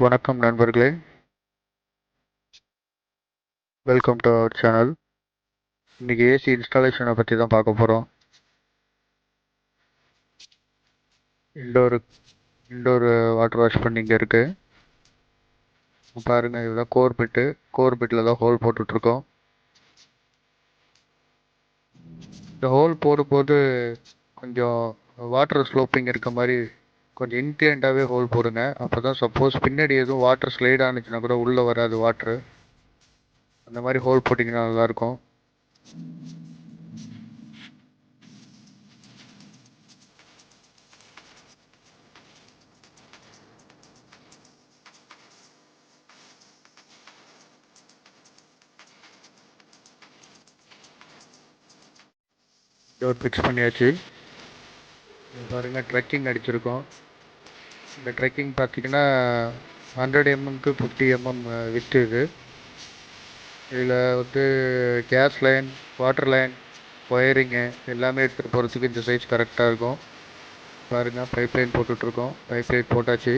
வணக்கம் நண்பர்களே, welcome to our channel. இன்னைக்கு ஏசி இன்ஸ்டாலேஷனை பற்றி தான் பார்க்க போகிறோம். இண்டோர் இண்டோர் வாட்டர் வாஷ் பண்ணி இங்கே இருக்குது. பாருங்கள், இதுதான் கோர் பிட்டில் தான் ஹோல் போட்டுட்ருக்கோம். இந்த ஹோல் போடும்போது கொஞ்சம் வாட்டர் ஸ்லோப்பிங் இருக்க மாதிரி கொஞ்சம் இன்க்ளைண்டாகவே ஹோல் போடுங்க. அப்போ தான் சப்போஸ் பின்னாடி எதுவும் வாட்டர் ஸ்லைட் ஆனிச்சுன்னா கூட உள்ளே வராது வாட்ரு. அந்த மாதிரி ஹோல் போட்டிங்கன்னா நல்லாயிருக்கும். டோர் ஃபிக்ஸ் பண்ணியாச்சு. பாருங்கள், ட்ரெக்கிங் அடிச்சிருக்கோம். இந்த ட்ரெக்கிங் பார்த்தீங்கன்னா 100 mm 50 mm வித்து இது. இதில் வந்து gas line, water line, wiring எல்லாமே எடுத்துகிட்டு போகிறதுக்கு இந்த சைஸ் கரெக்டாக இருக்கும். பாருங்கள், பைப் லைன் போட்டுட்ருக்கோம். பைப் லைன் போட்டாச்சு.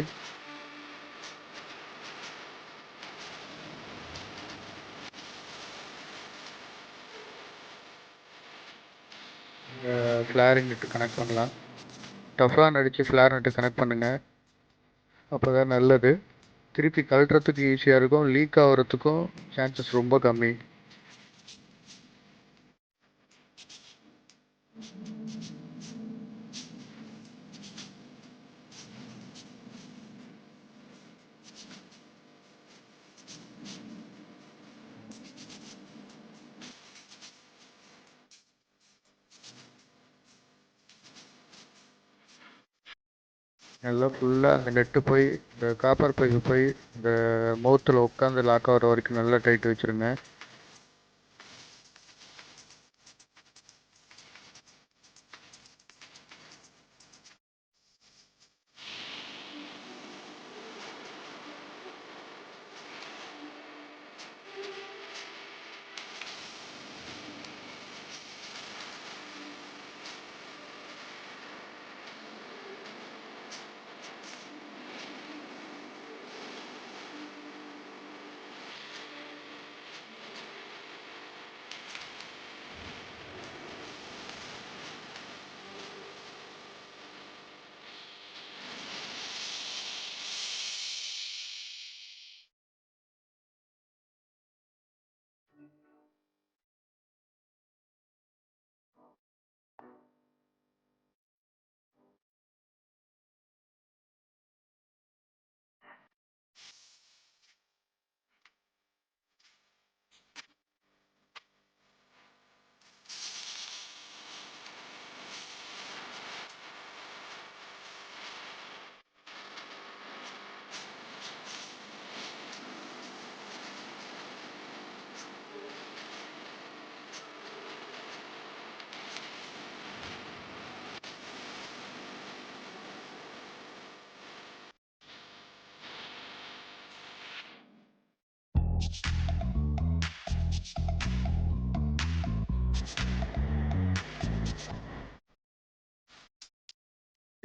ஃப்ளாரிங் நெட்டு கனெக்ட் பண்ணலாம். டஃப்லான் அடித்து ஃப்ளார் நெட்டு கனெக்ட் பண்ணுங்கள். அப்போ தான் நல்லது. திருப்பி கழட்டுறதுக்கு ஈஸியாக இருக்கும். லீக் ஆகிறதுக்கும் சான்சஸ் ரொம்ப கம்மி. நல்லா ஃபுல்லாக அந்த நெட்டு போய் இந்த காப்பர் பைப்பு போய் இந்த மவுத்தில் உட்காந்து லாக் ஆகிற வரைக்கும் நல்லா டைட் வச்சுருங்க.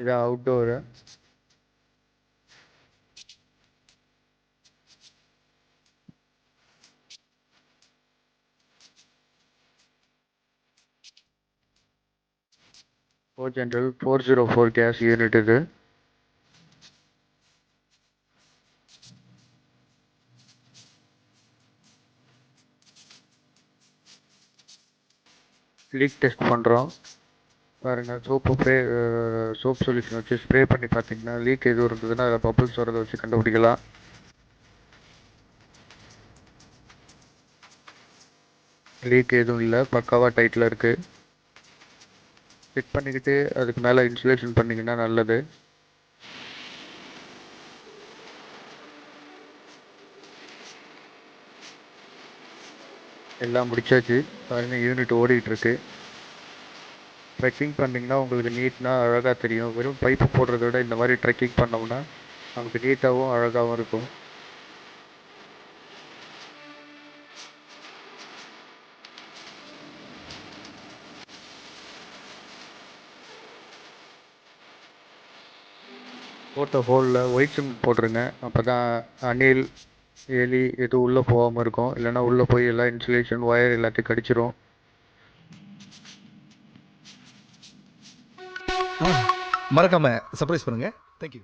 இது அவுட்டோரு. ஜென்ரல் 404 கேஸ் யூனிட் இது. லீக் டெஸ்ட் பண்ணுறோம். பாருங்கள், சோப் சொல்யூஷன் வச்சு ஸ்ப்ரே பண்ணி பார்த்தீங்கன்னா லீக் எதுவும் இருந்ததுன்னா அதில் பபிள்ஸ் வரதை வச்சு கண்டுபிடிக்கலாம். லீக் எதுவும் இல்லை, பக்காவாக டைட்டில் இருக்குது. ஃபிட் பண்ணிக்கிட்டு அதுக்கு மேலே இன்சுலேஷன் பண்ணிங்கன்னா நல்லது. எல்லாம் முடிச்சாச்சு. பாருங்கள், யூனிட் ஓடிட்டுருக்கு. ட்ரெக்கிங் பண்ணிங்கன்னா உங்களுக்கு நீட்னாக அழகாக தெரியும். வெறும் பைப்பு போடுறத விட இந்த மாதிரி ட்ரெக்கிங் பண்ணோம்னா நமக்கு நீட்டாகவும் அழகாகவும் இருக்கும். போட்ட ஹோலில் ஒயிட் சிமெண்ட் போட்டுருங்க. அப்போ தான் அணில் எலி எதுவும் உள்ளே போகாமல் இருக்கும். இல்லைன்னா உள்ளே போய் எல்லா இன்சுலேஷன் ஒயர் எல்லாத்தையும் கடிச்சிரும். மறக்காம சர்ப்ரைஸ் பண்ணுங்க. தேங்க்யூ.